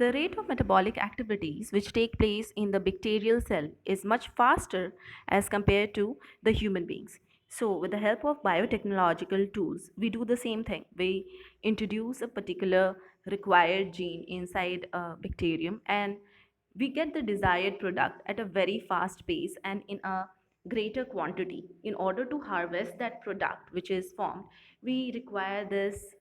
The rate of metabolic activities which take place in the bacterial cell is much faster as compared to the human beings. So, with the help of biotechnological tools, we do the same thing. We introduce a particular required gene inside a bacterium and we get the desired product at a very fast pace and in a greater quantity. In order to harvest that product which is formed, we require this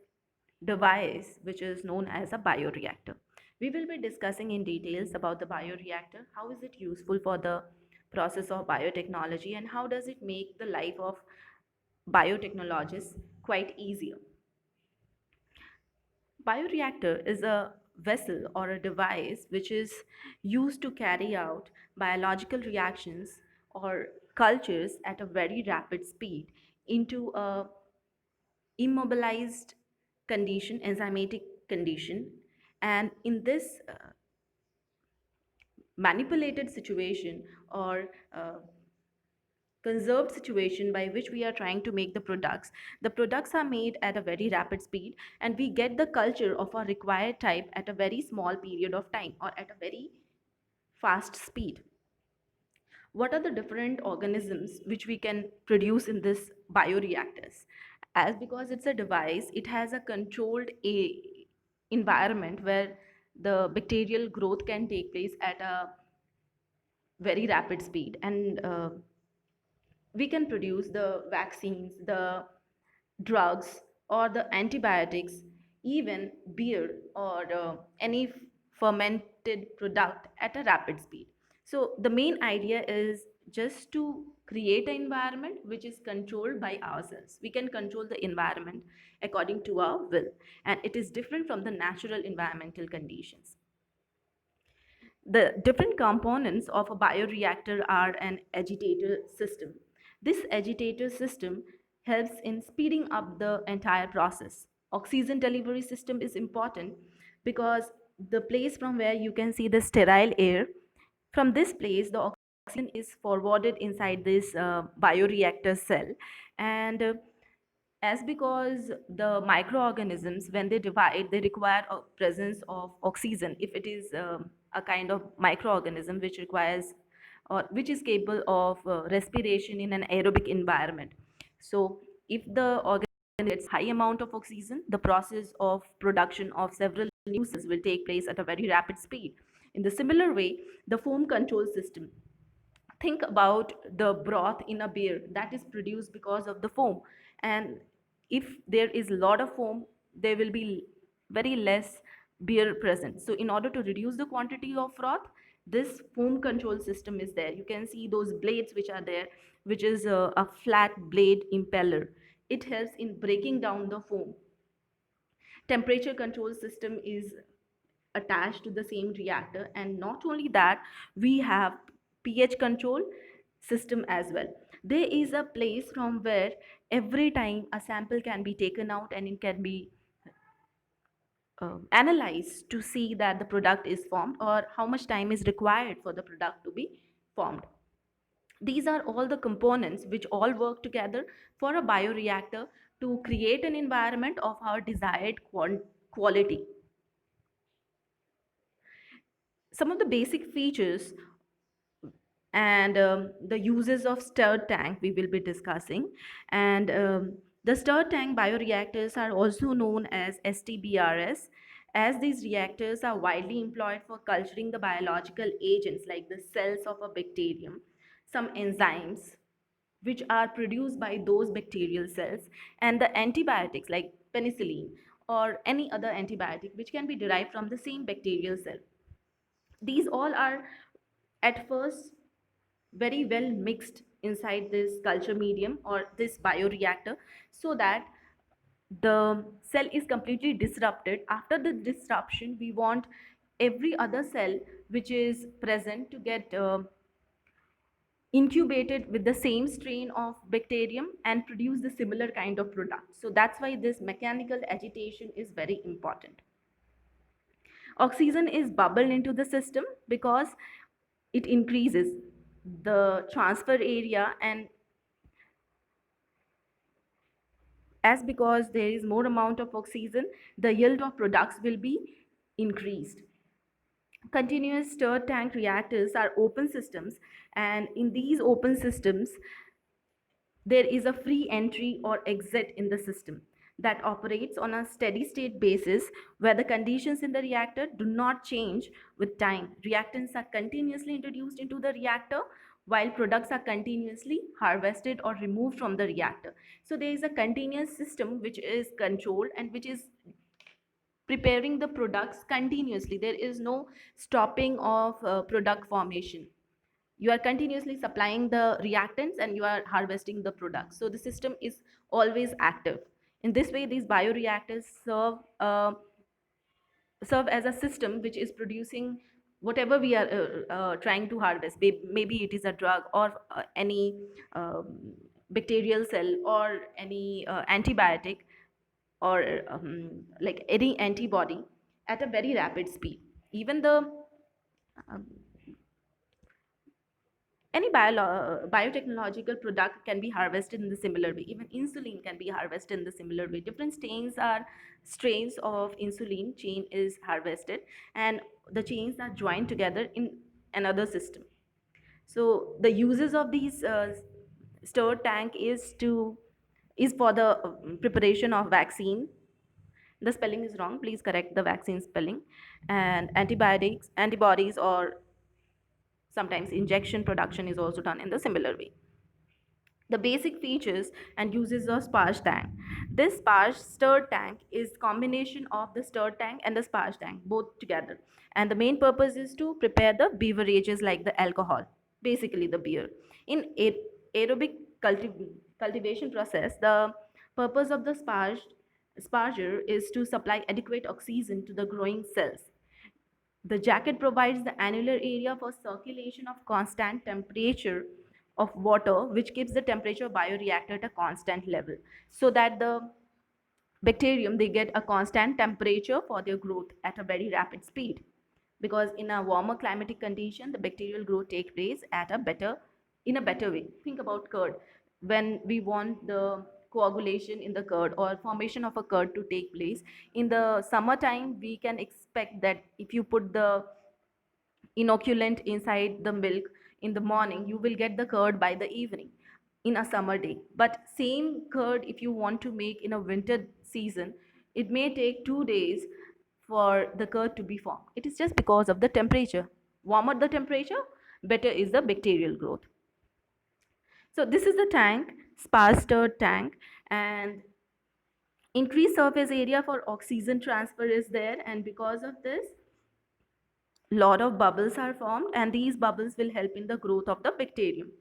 device which is known as a bioreactor. We will be discussing in details about the bioreactor, how is it useful for the process of biotechnology and how does it make the life of biotechnologists quite easier. Bioreactor is a vessel or a device which is used to carry out biological reactions or cultures at a very rapid speed into a immobilized condition, enzymatic condition, and in this manipulated situation or conserved situation by which we are trying to make the products are made at a very rapid speed and we get the culture of our required type at a very small period of time or at a very fast speed. What are the different organisms which we can produce in this bioreactors? As because it's a device, it has a controlled environment where the bacterial growth can take place at a very rapid speed and we can produce the vaccines, the drugs, or the antibiotics, even beer or any fermented product at a rapid speed. So, the main idea is just to create an environment which is controlled by ourselves. We can control the environment according to our will, and it is different from the natural environmental conditions. The different components of a bioreactor are an agitator system. This agitator system helps in speeding up the entire process. Oxygen delivery system is important because the place from where you can see the sterile air, from this place the oxygen is forwarded inside this bioreactor cell and as because the microorganisms when they divide they require a presence of oxygen if it is a kind of microorganism which requires or which is capable of respiration in an aerobic environment. So if the organism gets high amount of oxygen, the process of production of several new cells will take place at a very rapid speed. In the similar way, the foam control system, think about the broth in a beer that is produced because of the foam, and if there is a lot of foam there will be very less beer present. So in order to reduce the quantity of froth, this foam control system is there. You can see those blades which are there, which is a flat blade impeller. It helps in breaking down the foam. Temperature control system is attached to the same reactor, and not only that, we have pH control system as well. There is a place from where every time a sample can be taken out and it can be analyzed to see that the product is formed or how much time is required for the product to be formed. These are all the components which all work together for a bioreactor to create an environment of our desired quality. Some of the basic features and the uses of stirred tank we will be discussing, and the stirred tank bioreactors are also known as STBRS, as these reactors are widely employed for culturing the biological agents like the cells of a bacterium, some enzymes which are produced by those bacterial cells, and the antibiotics like penicillin or any other antibiotic which can be derived from the same bacterial cell. These all are at first very well mixed inside this culture medium or this bioreactor so that the cell is completely disrupted. After the disruption, we want every other cell which is present to get incubated with the same strain of bacterium and produce the similar kind of product. So that's why this mechanical agitation is very important. Oxygen is bubbled into the system because it increases the transfer area, and as because there is more amount of oxygen, the yield of products will be increased. Continuous stirred tank reactors are open systems, and in these open systems, there is a free entry or exit in the system that operates on a steady state basis where the conditions in the reactor do not change with time. Reactants are continuously introduced into the reactor while products are continuously harvested or removed from the reactor. So there is a continuous system which is controlled and which is preparing the products continuously. There is no stopping of product formation. You are continuously supplying the reactants and you are harvesting the products, so the system is always active. In this way, these bioreactors serve as a system which is producing whatever we are trying to harvest. Maybe it is a drug or any bacterial cell or any antibiotic or like any antibody at a very rapid speed. Even the um, any biotechnological product can be harvested in the similar way. Even insulin can be harvested in the similar way. Different strains of insulin chain is harvested, and the chains are joined together in another system. So the uses of these stirred tank is for the preparation of vaccine. The spelling is wrong, please correct the vaccine spelling. And antibodies, or sometimes injection production is also done in the similar way. The basic features and uses of sparge tank. This sparge stirred tank is combination of the stirred tank and the sparge tank both together. And the main purpose is to prepare the beverages like the alcohol, basically the beer. In aerobic cultivation process, the purpose of the sparger is to supply adequate oxygen to the growing cells. The jacket provides the annular area for circulation of constant temperature of water, which keeps the temperature of bioreactor at a constant level, so that the bacterium they get a constant temperature for their growth at a very rapid speed. Because in a warmer climatic condition, the bacterial growth takes place at a better in a better way. Think about curd. When we want the coagulation in the curd or formation of a curd to take place in the summertime, we can expect that if you put the inoculant inside the milk in the morning, you will get the curd by the evening in a summer day. But same curd, if you want to make in a winter season, it may take 2 days for the curd to be formed. It is just because of the temperature. Warmer the temperature, better is the bacterial growth. So this is the tank, sparge stirred tank, and increased surface area for oxygen transfer is there, and because of this, lot of bubbles are formed, and these bubbles will help in the growth of the bacterium.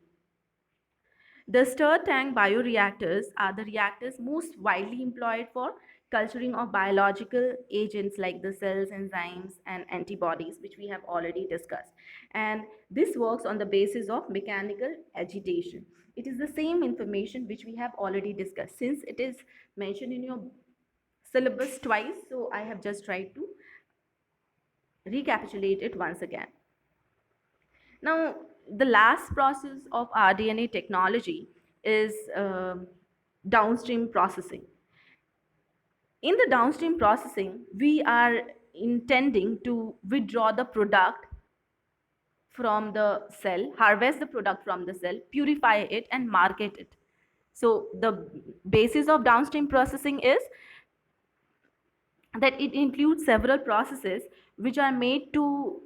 The stir tank bioreactors are the reactors most widely employed for culturing of biological agents like the cells, enzymes, and antibodies, which we have already discussed. And this works on the basis of mechanical agitation. It is the same information which we have already discussed. Since it is mentioned in your syllabus twice, so I have just tried to recapitulate it once again. Now, the last process of rDNA technology is downstream processing. In the downstream processing, we are intending to withdraw the product from the cell, harvest the product from the cell, purify it, and market it. So the basis of downstream processing is that it includes several processes which are made into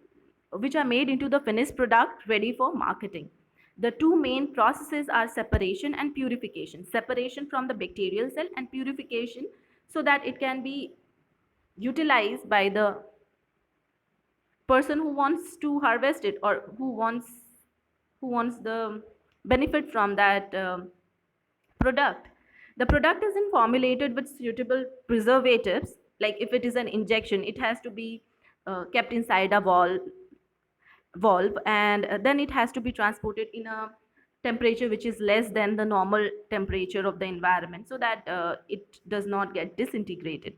the finished product ready for marketing. The two main processes are separation and purification. Separation from the bacterial cell and purification so that it can be utilized by the person who wants to harvest it, or who wants the benefit from that product. The product isn't formulated with suitable preservatives. Like if it is an injection, it has to be kept inside a valve, and then it has to be transported in a temperature which is less than the normal temperature of the environment, so that it does not get disintegrated.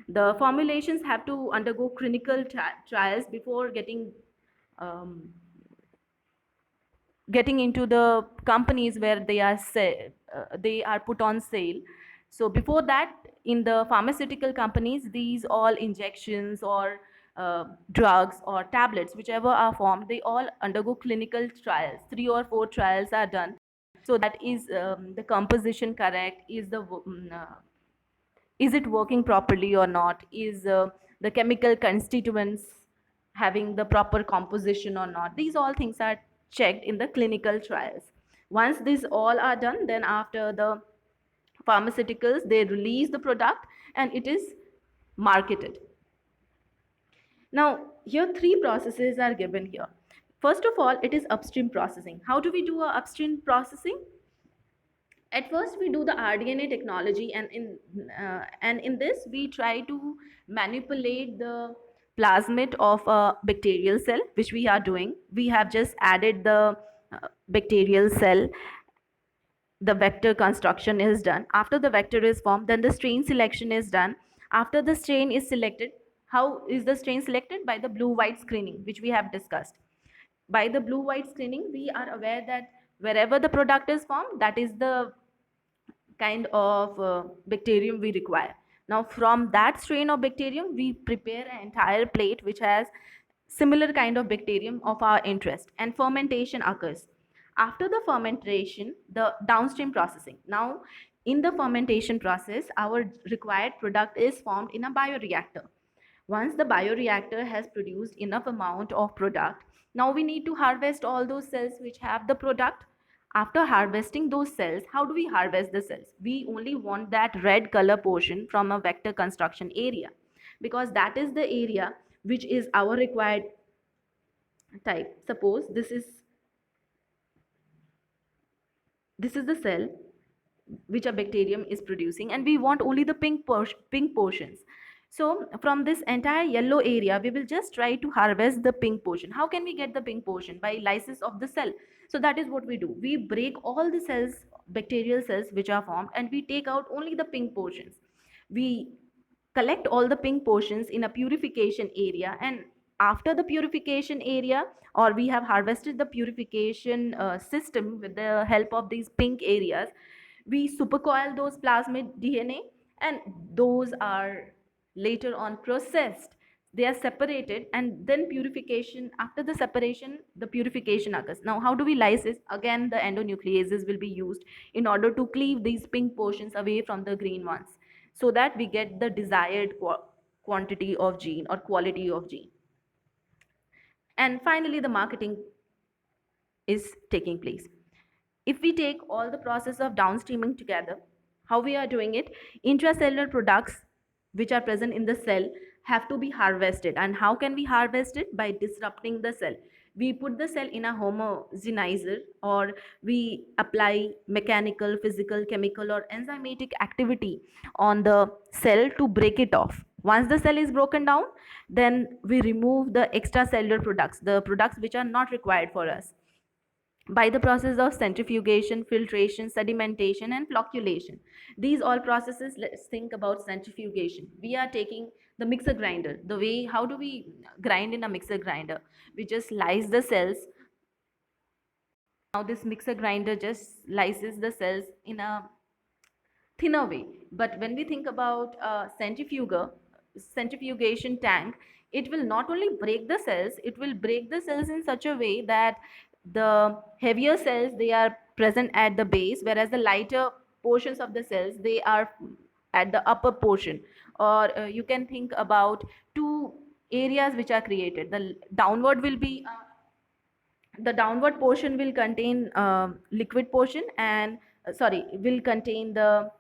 The formulations have to undergo clinical trials before um, getting into the companies where they are put on sale. So before that, in the pharmaceutical companies, these all injections or drugs or tablets, whichever are formed, they all undergo clinical trials. 3 or 4 trials are done. So that is the composition correct? Is it working properly or not? Is the chemical constituents having the proper composition or not? These all things are checked in the clinical trials. Once these all are done, then after the pharmaceuticals, they release the product and it is marketed. Now, here 3 processes are given here. First of all, it is upstream processing. How do we do our upstream processing? At first we do the rDNA technology, and in this we try to manipulate the plasmid of a bacterial cell, which we are doing. We have just added the bacterial cell. The vector construction is done. After the vector is formed, then the strain selection is done. After the strain is selected, how is the strain selected? By the blue white screening, which we have discussed. By the blue white screening, we are aware that wherever the product is formed, that is the kind of bacterium we require. Now from that strain of bacterium, we prepare an entire plate which has similar kind of bacterium of our interest, and fermentation occurs. After the fermentation, the downstream processing. Now in the fermentation process, our required product is formed in a bioreactor. Once the bioreactor has produced enough amount of product, now we need to harvest all those cells which have the product. After harvesting those cells, how do we harvest the cells? We only want that red color portion from a vector construction area, because that is the area which is our required type. Suppose this is the cell which a bacterium is producing, and we want only the pink portions. So from this entire yellow area, we will just try to harvest the pink portion. How can we get the pink portion? By lysis of the cell. So that is what we do. We break all the cells, bacterial cells which are formed, and we take out only the pink portions. We collect all the pink portions in a purification area, and after the purification area, or we have harvested the purification system with the help of these pink areas, we supercoil those plasmid DNA, and those are later on processed. They are separated, and then purification. After the separation, the purification occurs. Now how do we lysis? Again, the endonucleases will be used in order to cleave these pink portions away from the green ones, so that we get the desired quantity of gene or quality of gene. And finally the marketing is taking place. If we take all the process of downstreaming together, how we are doing it? Intracellular products which are present in the cell have to be harvested. And how can we harvest it? By disrupting the cell. We put the cell in a homogenizer, or we apply mechanical, physical, chemical, or enzymatic activity on the cell to break it off. Once the cell is broken down, then we remove the extracellular products, the products which are not required for us, by the process of centrifugation, filtration, sedimentation, and flocculation. These all processes, let's think about centrifugation. We are taking the mixer grinder. The way, how do we grind in a mixer grinder? We just lyse the cells. Now this mixer grinder just lyses the cells in a thinner way. But when we think about centrifugation tank, it will not only break the cells, it will break the cells in such a way that the heavier cells, they are present at the base, whereas the lighter portions of the cells, they are at the upper portion. Or you can think about 2 areas which are created. The downward portion will contain liquid portion, and will contain the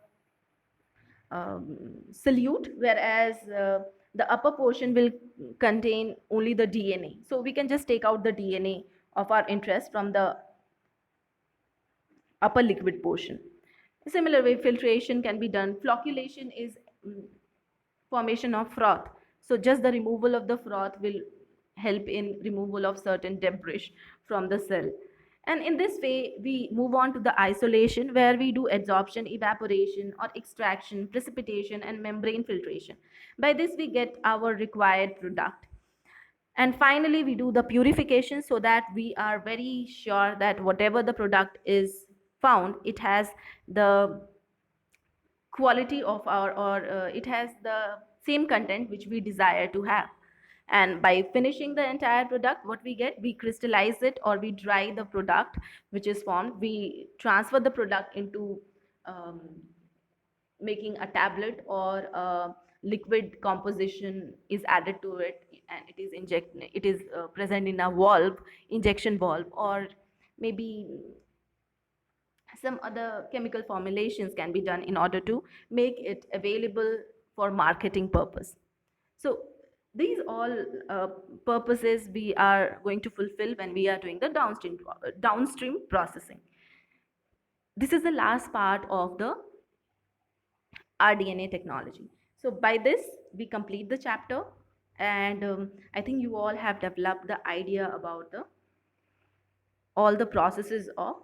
solute, whereas the upper portion will contain only the DNA. So we can just take out the DNA of our interest from the upper liquid portion. Similar way, filtration can be done. Flocculation is formation of froth. So just the removal of the froth will help in removal of certain debris from the cell. And in this way, we move on to the isolation, where we do adsorption, evaporation, or extraction, precipitation, and membrane filtration. By this, we get our required product. And finally, we do the purification, so that we are very sure that whatever the product is found, it has the quality of our, or it has the same content which we desire to have. And by finishing the entire product, what we get, we crystallize it or we dry the product which is formed. We transfer the product into um, making a tablet, or a liquid composition is added to it, and it is present in a valve, injection valve, or maybe some other chemical formulations can be done in order to make it available for marketing purpose. So these all purposes we are going to fulfill when we are doing the downstream processing. This is the last part of the rDNA technology. So by this we complete the chapter, and I think you all have developed the idea about the all the processes of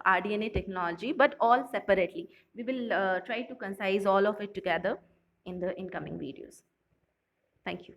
rDNA technology, but all separately. We will try to concise all of it together in the incoming videos. Thank you.